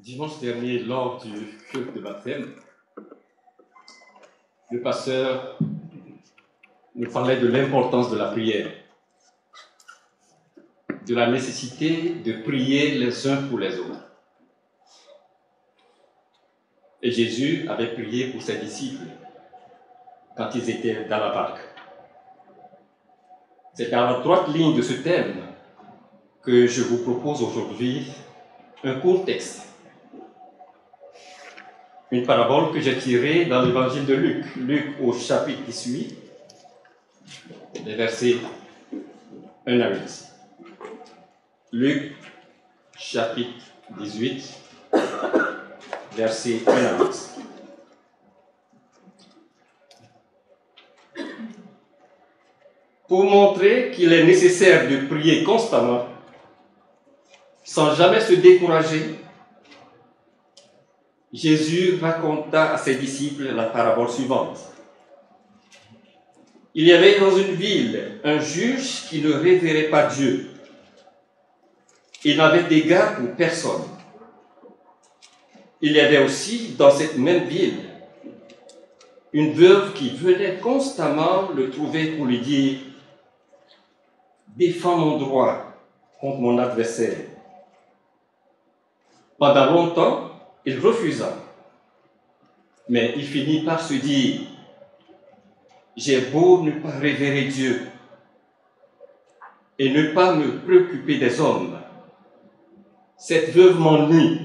Dimanche dernier, lors du culte de baptême, le pasteur nous parlait de l'importance de la prière, de la nécessité de prier les uns pour les autres. Et Jésus avait prié pour ses disciples quand ils étaient dans la barque. C'est dans la droite ligne de ce thème que je vous propose aujourd'hui un court texte. Une parabole que j'ai tirée dans l'évangile de Luc. Luc au chapitre 18, les versets 1 à 8. Luc, chapitre 18, versets 1 à 8. Pour montrer qu'il est nécessaire de prier constamment, sans jamais se décourager, Jésus raconta à ses disciples la parabole suivante. Il y avait dans une ville un juge qui ne révérait pas Dieu. Il n'avait d'égard pour personne. Il y avait aussi dans cette même ville une veuve qui venait constamment le trouver pour lui dire « Défends mon droit contre mon adversaire ». Pendant longtemps, il refusa, mais il finit par se dire « J'ai beau ne pas révérer Dieu et ne pas me préoccuper des hommes, cette veuve m'ennuie.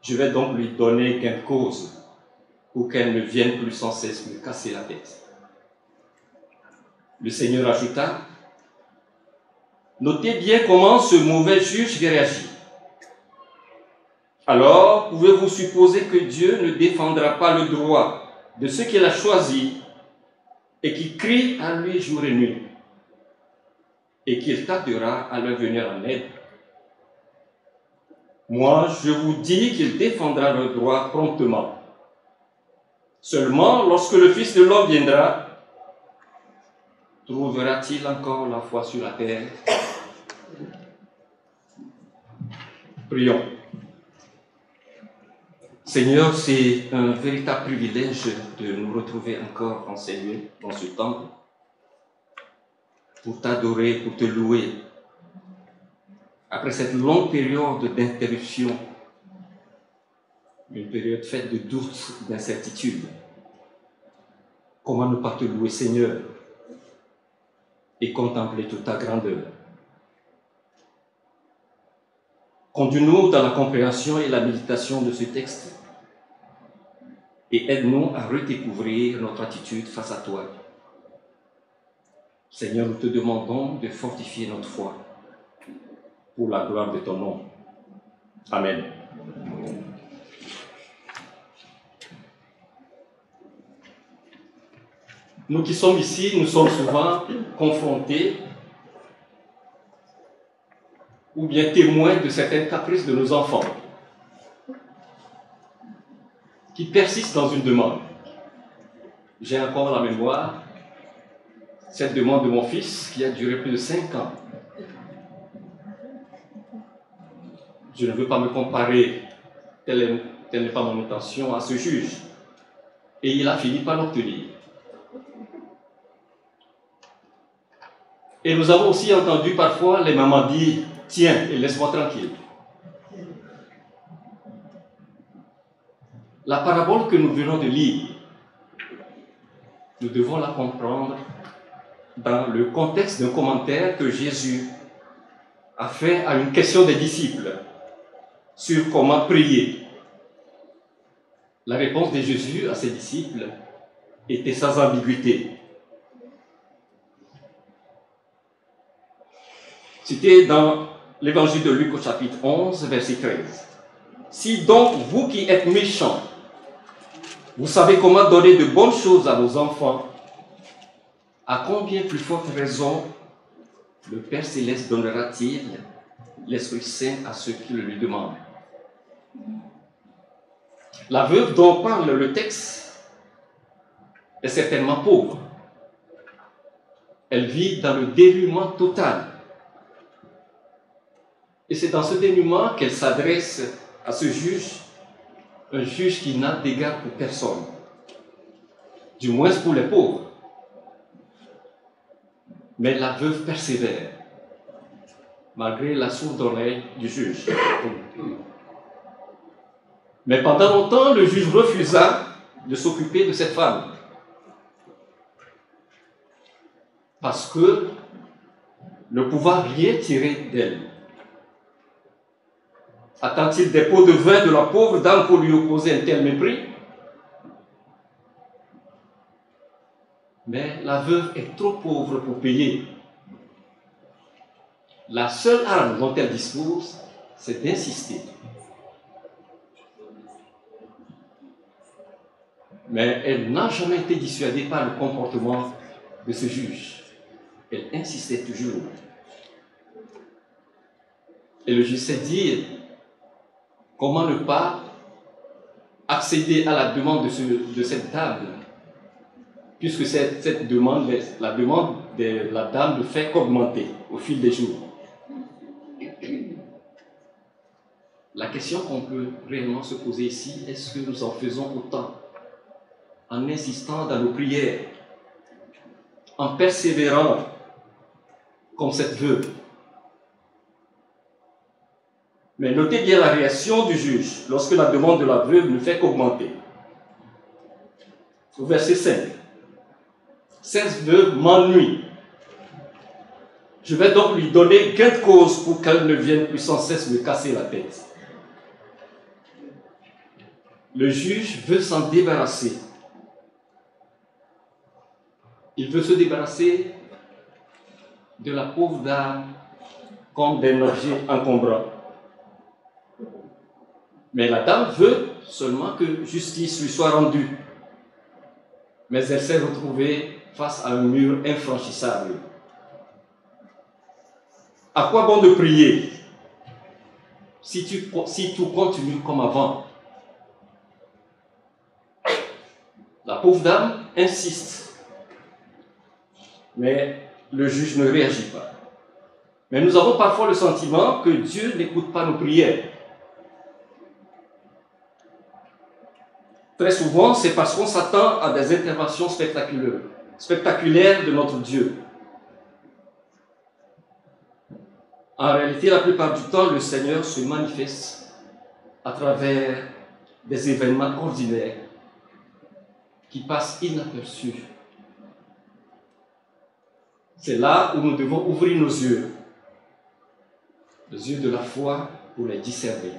Je vais donc lui donner gain de cause pour qu'elle ne vienne plus sans cesse me casser la tête. » Le Seigneur ajouta « Notez bien comment ce mauvais juge réagit. Alors, pouvez-vous supposer que Dieu ne défendra pas le droit de ceux qu'il a choisis et qui crient à lui jour et nuit, et qu'il tardera à leur venir en aide? Moi, je vous dis qu'il défendra le droit promptement. Seulement, lorsque le Fils de l'homme viendra, trouvera-t-il encore la foi sur la terre? Prions. Seigneur, c'est un véritable privilège de nous retrouver encore en ces lieux, dans ce temple, pour t'adorer, pour te louer. Après cette longue période d'interruption, une période faite de doutes, d'incertitudes, comment ne pas te louer, Seigneur, et contempler toute ta grandeur? Conduis-nous dans la compréhension et la méditation de ce texte et aide-nous à redécouvrir notre attitude face à toi. Seigneur, nous te demandons de fortifier notre foi pour la gloire de ton nom. Amen. Nous qui sommes ici, nous sommes souvent confrontés ou bien témoins de certaines caprices de nos enfants qui persistent dans une demande. J'ai encore la mémoire cette demande de mon fils qui a duré plus de 5 ans. Je ne veux pas me comparer, telle n'est pas mon intention, à ce juge. Et il a fini par l'obtenir. Et nous avons aussi entendu parfois les mamans dire « Tiens, et laisse-moi tranquille ». La parabole que nous venons de lire, nous devons la comprendre dans le contexte d'un commentaire que Jésus a fait à une question des disciples sur comment prier. La réponse de Jésus à ses disciples était sans ambiguïté. C'était dans l'évangile de Luc au chapitre 11, verset 13. « Si donc vous qui êtes méchants, vous savez comment donner de bonnes choses à vos enfants, à combien plus forte raison le Père Céleste donnera-t-il l'Esprit Saint à ceux qui le lui demandent ?» La veuve dont parle le texte est certainement pauvre. Elle vit dans le dénuement total. Et c'est dans ce dénuement qu'elle s'adresse à ce juge, un juge qui n'a d'égard pour personne, du moins pour les pauvres. Mais la veuve persévère, malgré la sourde oreille du juge. Mais pendant longtemps, le juge refusa de s'occuper de cette femme. Parce que ne pouvant rien tirer d'elle. Attend-il des pots de vin de la pauvre dame pour lui opposer un tel mépris? Mais la veuve est trop pauvre pour payer. La seule arme dont elle dispose, c'est d'insister. Mais elle n'a jamais été dissuadée par le comportement de ce juge. Elle insistait toujours. Et le juge s'est dit, comment ne pas accéder à la demande de cette dame, puisque cette demande, la demande de la dame ne fait qu'augmenter au fil des jours. La question qu'on peut réellement se poser ici, est-ce que nous en faisons autant en insistant dans nos prières, en persévérant comme cette veuve? Mais notez bien la réaction du juge lorsque la demande de la veuve ne fait qu'augmenter. Au verset 5. Cette veuve m'ennuie. Je vais donc lui donner gain de cause pour qu'elle ne vienne plus sans cesse me casser la tête. Le juge veut s'en débarrasser. Il veut se débarrasser de la pauvre dame comme d'un objet encombrant. Mais la dame veut seulement que justice lui soit rendue. Mais elle s'est retrouvée face à un mur infranchissable. À quoi bon de prier si tout continue comme avant? La pauvre dame insiste, mais le juge ne réagit pas. Mais nous avons parfois le sentiment que Dieu n'écoute pas nos prières. Très souvent, c'est parce qu'on s'attend à des interventions spectaculaires de notre Dieu. En réalité, la plupart du temps, le Seigneur se manifeste à travers des événements ordinaires qui passent inaperçus. C'est là où nous devons ouvrir nos yeux, les yeux de la foi, pour les discerner.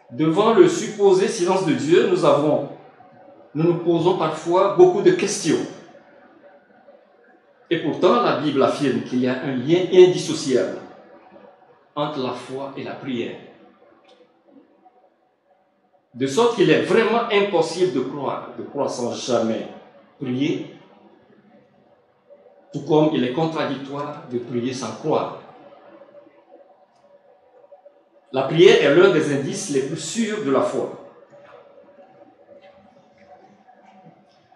Devant le supposé silence de Dieu, nous nous posons parfois beaucoup de questions. Et pourtant, la Bible affirme qu'il y a un lien indissociable entre la foi et la prière. De sorte qu'il est vraiment impossible de croire sans jamais prier, tout comme il est contradictoire de prier sans croire. La prière est l'un des indices les plus sûrs de la foi.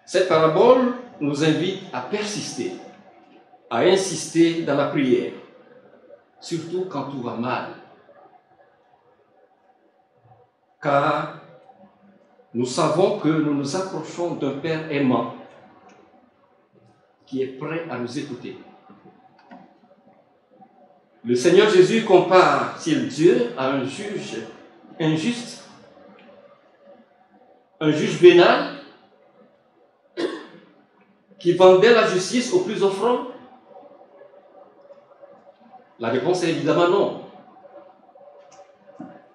Cette parabole nous invite à persister, à insister dans la prière, surtout quand tout va mal. Car nous savons que nous nous approchons d'un Père aimant qui est prêt à nous écouter. Le Seigneur Jésus compare-t-il Dieu à un juge injuste, un juge vénal qui vendait la justice au plus offrant? La réponse est évidemment non.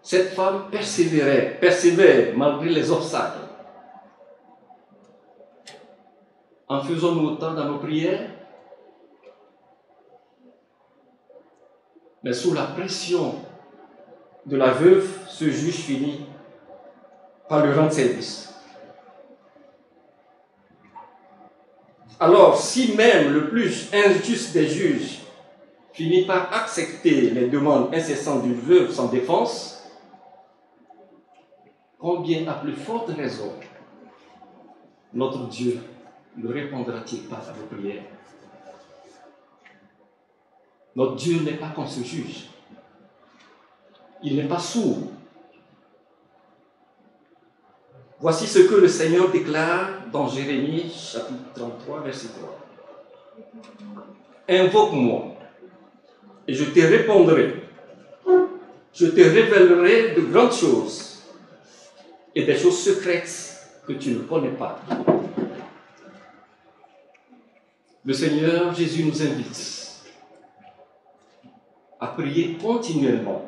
Cette femme persévère malgré les obstacles. En faisons-nous autant dans nos prières? Mais sous la pression de la veuve, ce juge finit par lui rendre service. Alors, si même le plus injuste des juges finit par accepter les demandes incessantes d'une veuve sans défense, combien à plus forte raison notre Dieu ne répondra-t-il pas à nos prières? Notre Dieu n'est pas comme ce juge. Il n'est pas sourd. Voici ce que le Seigneur déclare dans Jérémie, chapitre 33, verset 3. Invoque-moi, et je te répondrai. Je te révélerai de grandes choses et des choses secrètes que tu ne connais pas. Le Seigneur Jésus nous invite à prier continuellement,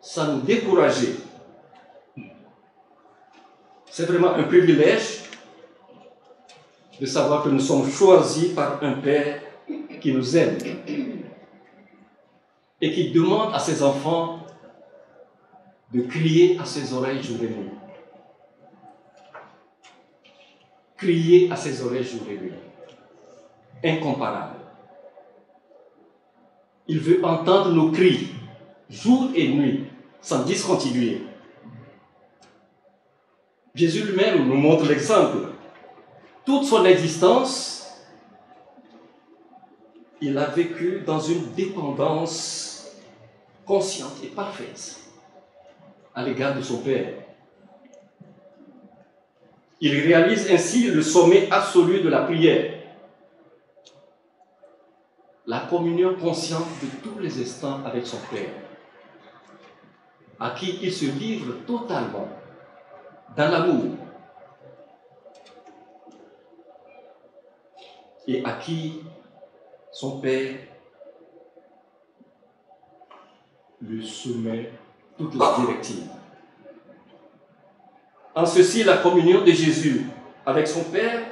sans nous décourager. C'est vraiment un privilège de savoir que nous sommes choisis par un Père qui nous aime et qui demande à ses enfants de crier à ses oreilles jour et nuit. Crier à ses oreilles jour et nuit. Incomparable. Il veut entendre nos cris jour et nuit, sans discontinuer. Jésus lui-même nous montre l'exemple. Toute son existence, il a vécu dans une dépendance consciente et parfaite à l'égard de son Père. Il réalise ainsi le sommet absolu de la prière, la communion consciente de tous les instants avec son Père, à qui il se livre totalement dans l'amour et à qui son Père lui soumet toutes les directives. En ceci, la communion de Jésus avec son Père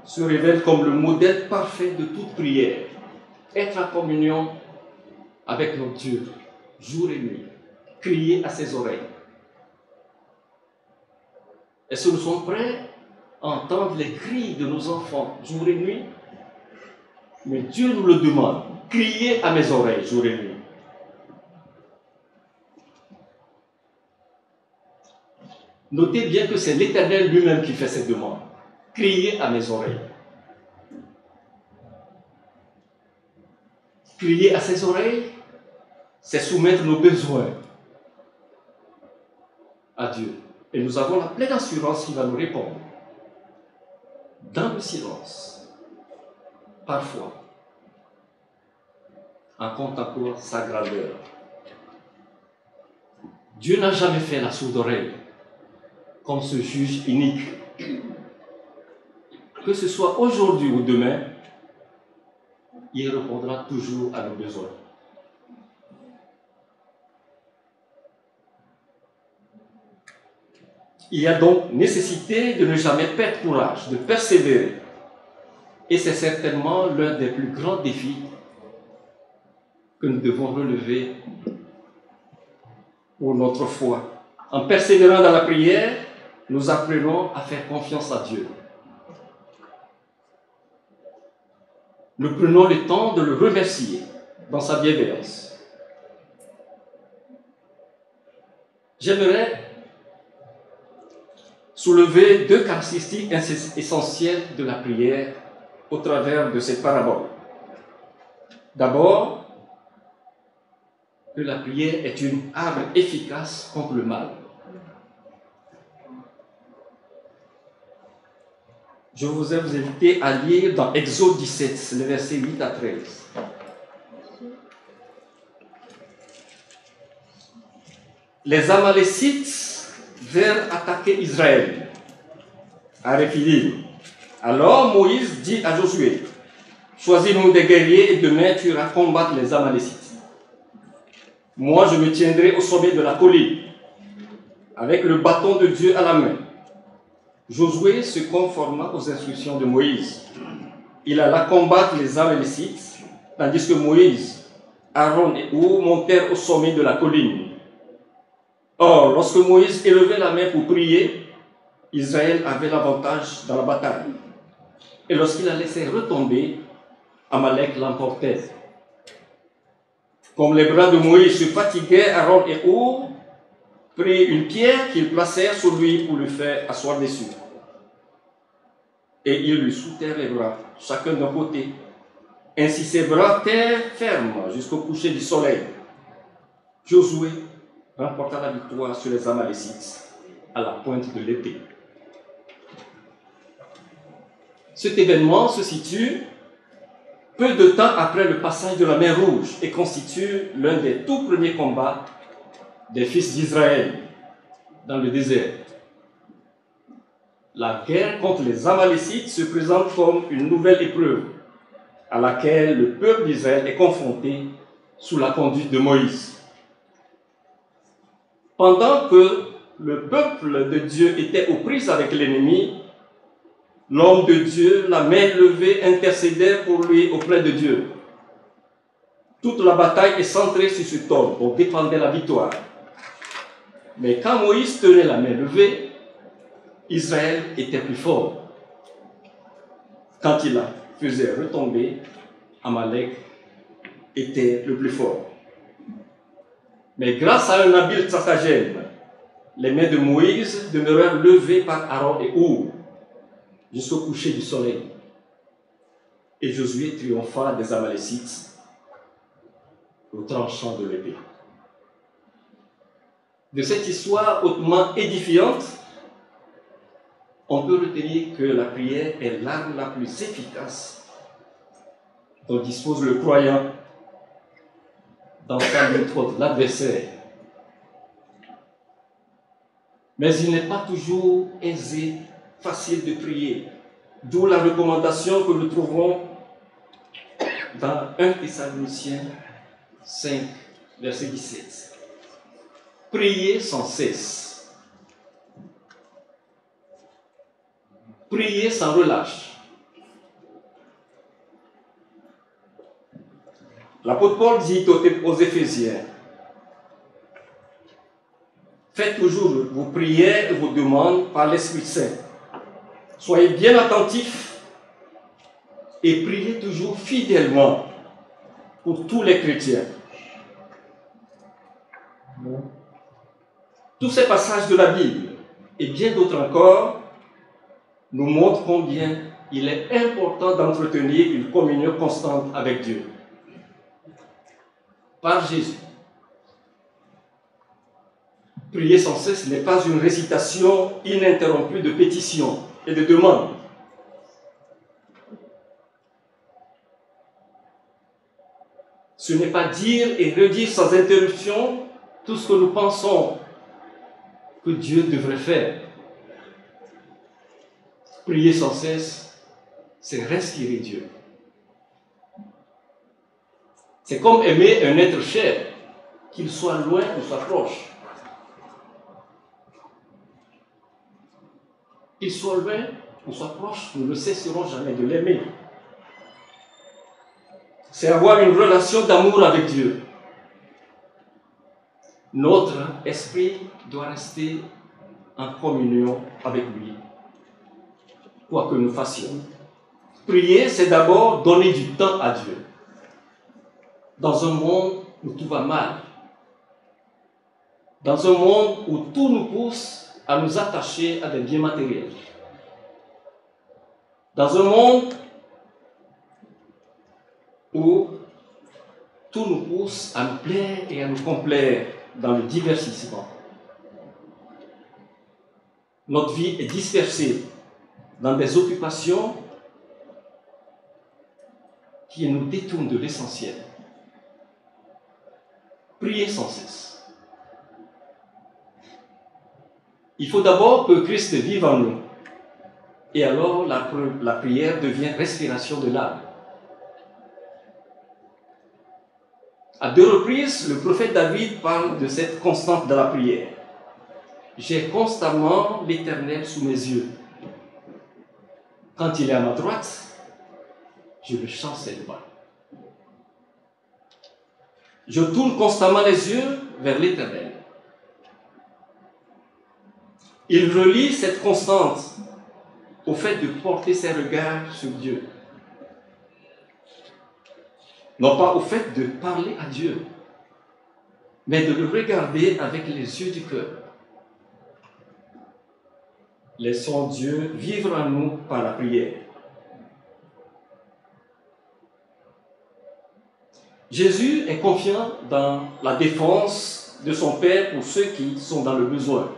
se révèle comme le modèle parfait de toute prière. Être en communion avec notre Dieu, jour et nuit, crier à ses oreilles. Est-ce que nous sommes prêts à entendre les cris de nos enfants jour et nuit? Mais Dieu nous le demande, criez à mes oreilles jour et nuit. Notez bien que c'est l'Éternel lui-même qui fait cette demande. Criez à mes oreilles. Crier à ses oreilles, c'est soumettre nos besoins à Dieu. Et nous avons la pleine assurance qu'il va nous répondre. Dans le silence, parfois, en contemplant sa grandeur. Dieu n'a jamais fait la sourde oreille comme ce juge unique. Que ce soit aujourd'hui ou demain, il répondra toujours à nos besoins. Il y a donc nécessité de ne jamais perdre courage, de persévérer. Et c'est certainement l'un des plus grands défis que nous devons relever pour notre foi. En persévérant dans la prière, nous apprenons à faire confiance à Dieu. Nous prenons le temps de le remercier dans sa bienveillance. J'aimerais soulever deux caractéristiques essentielles de la prière au travers de cette parabole. D'abord, que la prière est une arme efficace contre le mal. Je vous ai invité à lire dans Exode 17, les versets 8 à 13. Les Amalécites vinrent attaquer Israël à Réphidim. Alors Moïse dit à Josué, « Choisis-nous des guerriers et demain tu iras combattre les Amalécites. Moi je me tiendrai au sommet de la colline, avec le bâton de Dieu à la main. » Josué se conforma aux instructions de Moïse. Il alla combattre les Amalécites, tandis que Moïse, Aaron et Our montèrent au sommet de la colline. Or, lorsque Moïse élevait la main pour prier, Israël avait l'avantage dans la bataille. Et lorsqu'il la laissait retomber, Amalek l'emportait. Comme les bras de Moïse se fatiguaient, Aaron et Our prirent une pierre qu'ils placèrent sur lui pour le faire asseoir dessus. Et ils lui soutèrent les bras, chacun d'un côté. Ainsi ses bras tinrent fermes jusqu'au coucher du soleil. Josué remporta la victoire sur les Amalécites à la pointe de l'épée. Cet événement se situe peu de temps après le passage de la mer Rouge et constitue l'un des tout premiers combats des fils d'Israël dans le désert. La guerre contre les Amalécites se présente comme une nouvelle épreuve à laquelle le peuple d'Israël est confronté sous la conduite de Moïse. Pendant que le peuple de Dieu était aux prises avec l'ennemi, l'homme de Dieu, la main levée, intercédait pour lui auprès de Dieu. Toute la bataille est centrée sur cet homme pour défendre la victoire. Mais quand Moïse tenait la main levée, Israël était plus fort. Quand il la faisait retomber, Amalek était le plus fort. Mais grâce à un habile stratagème, les mains de Moïse demeurèrent levées par Aaron et Our jusqu'au coucher du soleil. Et Josué triompha des Amalécites au tranchant de l'épée. De cette histoire hautement édifiante, on peut retenir que la prière est l'arme la plus efficace dont dispose le croyant dans sa lutte contre l'adversaire. Mais il n'est pas toujours aisé, facile de prier, d'où la recommandation que nous trouvons dans 1 Thessaloniciens 5, verset 17. Priez sans cesse. Priez sans relâche. L'apôtre Paul dit aux Éphésiens, faites toujours vos prières et vos demandes par l'Esprit Saint. Soyez bien attentifs et priez toujours fidèlement pour tous les chrétiens. Tous ces passages de la Bible et bien d'autres encore nous montrent combien il est important d'entretenir une communion constante avec Dieu. Par Jésus. Prier sans cesse n'est pas une récitation ininterrompue de pétitions et de demandes. Ce n'est pas dire et redire sans interruption tout ce que nous pensons que Dieu devrait faire. Prier sans cesse, c'est respirer Dieu. C'est comme aimer un être cher, qu'il soit loin ou soit proche. Qu'il soit loin ou soit proche, nous ne cesserons jamais de l'aimer. C'est avoir une relation d'amour avec Dieu. Notre esprit doit rester en communion avec lui, quoi que nous fassions. Prier, c'est d'abord donner du temps à Dieu. Dans un monde où tout va mal, dans un monde où tout nous pousse à nous attacher à des biens matériels, dans un monde où tout nous pousse à nous plaire et à nous complaire dans le divertissement. Notre vie est dispersée dans des occupations qui nous détournent de l'essentiel. Priez sans cesse. Il faut d'abord que Christ vive en nous. Et alors la prière devient respiration de l'âme. À 2 reprises, le prophète David parle de cette constante de la prière. J'ai constamment l'Éternel sous mes yeux. Quand il est à ma droite, je ne chancelle pas. Je tourne constamment les yeux vers l'Éternel. Il relie cette constante au fait de porter ses regards sur Dieu. Non pas au fait de parler à Dieu, mais de le regarder avec les yeux du cœur. Laissons Dieu vivre en nous par la prière. Jésus est confiant dans la défense de son Père pour ceux qui sont dans le besoin.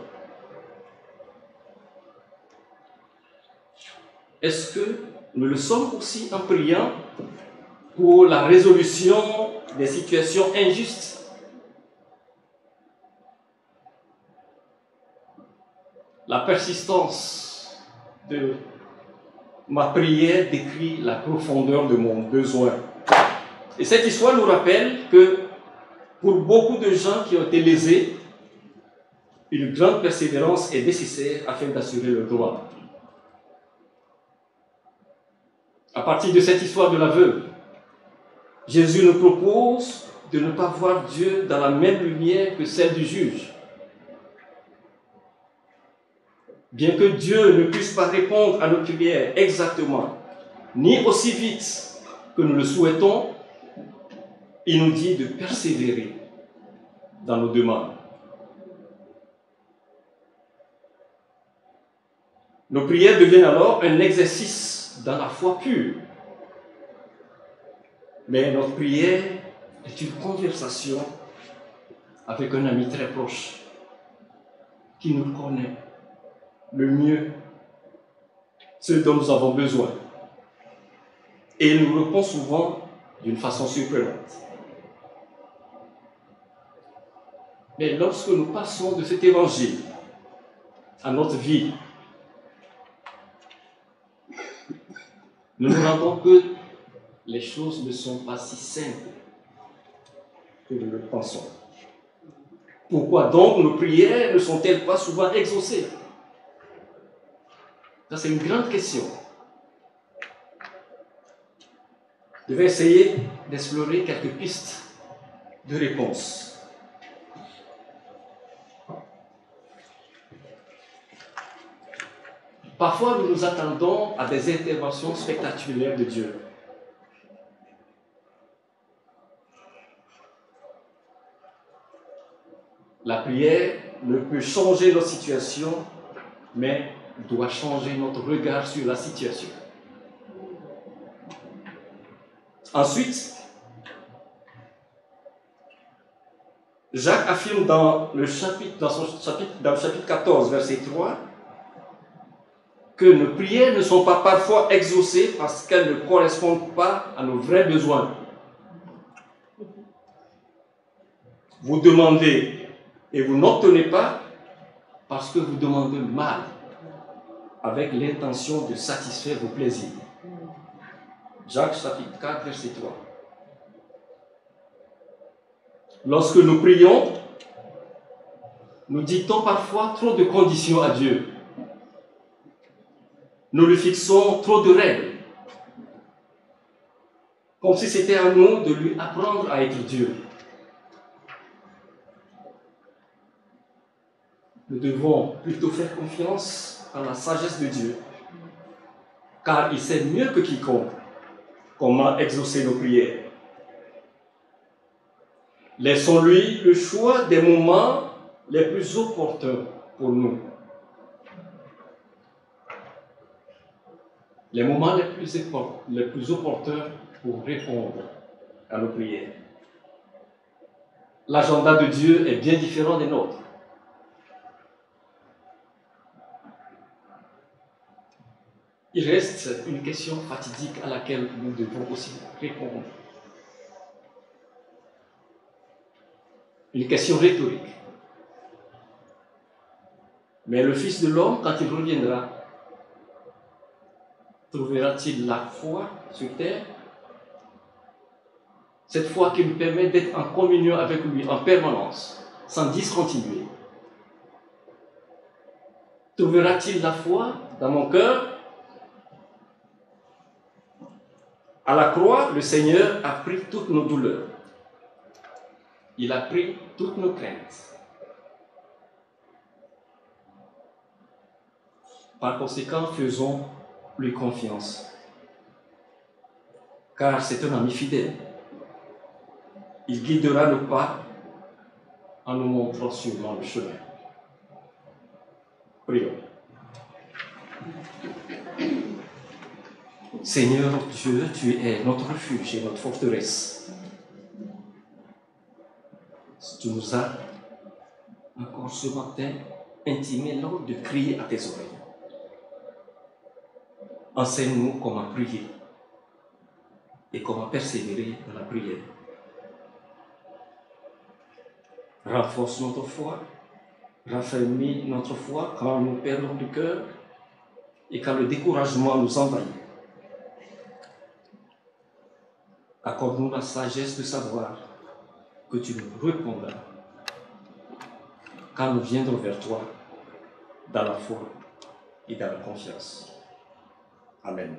Est-ce que nous le sommes aussi en priant pour la résolution des situations injustes? La persistance de ma prière décrit la profondeur de mon besoin. Et cette histoire nous rappelle que pour beaucoup de gens qui ont été lésés, une grande persévérance est nécessaire afin d'assurer leur droit. À partir de cette histoire de la veuve, Jésus nous propose de ne pas voir Dieu dans la même lumière que celle du juge. Bien que Dieu ne puisse pas répondre à nos prières exactement, ni aussi vite que nous le souhaitons, il nous dit de persévérer dans nos demandes. Nos prières deviennent alors un exercice dans la foi pure. Mais notre prière est une conversation avec un ami très proche qui nous connaît le mieux, ce dont nous avons besoin. Et il nous répond souvent d'une façon surprenante. Mais lorsque nous passons de cet évangile à notre vie, nous nous rendons que les choses ne sont pas si simples que nous le pensons. Pourquoi donc nos prières ne sont-elles pas souvent exaucées? Ça, c'est une grande question. Je vais essayer d'explorer quelques pistes de réponse. Parfois, nous nous attendons à des interventions spectaculaires de Dieu. La prière ne peut changer notre situation, mais doit changer notre regard sur la situation. Ensuite, Jacques affirme dans le chapitre 14, verset 3, que nos prières ne sont pas parfois exaucées parce qu'elles ne correspondent pas à nos vrais besoins. Vous demandez et vous n'obtenez pas parce que vous demandez mal, avec l'intention de satisfaire vos plaisirs. Jacques chapitre 4, verset 3. Lorsque nous prions, nous dictons parfois trop de conditions à Dieu. Nous lui fixons trop de règles, comme si c'était à nous de lui apprendre à être Dieu. Nous devons plutôt faire confiance à la sagesse de Dieu, car il sait mieux que quiconque comment exaucer nos prières. Laissons-lui le choix des moments les plus opportuns pour nous. Les moments les plus opportuns pour répondre à nos prières. L'agenda de Dieu est bien différent des nôtres. Il reste une question fatidique à laquelle nous devons aussi répondre. Une question rhétorique. Mais le Fils de l'homme, quand il reviendra, trouvera-t-il la foi sur terre? Cette foi qui nous permet d'être en communion avec lui en permanence, sans discontinuer. Trouvera-t-il la foi dans mon cœur? À la croix, le Seigneur a pris toutes nos douleurs. Il a pris toutes nos craintes. Par conséquent, faisons-lui confiance. Car c'est un ami fidèle. Il guidera nos pas en nous montrant sûrement le chemin. Prions. Seigneur Dieu, tu es notre refuge et notre forteresse. Tu nous as encore ce matin intimé l'ordre de crier à tes oreilles. Enseigne-nous comment prier et comment persévérer dans la prière. Renforce notre foi, raffermis notre foi quand nous perdons du cœur et quand le découragement nous envahit. Accorde-nous la sagesse de savoir que tu nous répondras quand nous viendrons vers toi dans la foi et dans la confiance. Amen.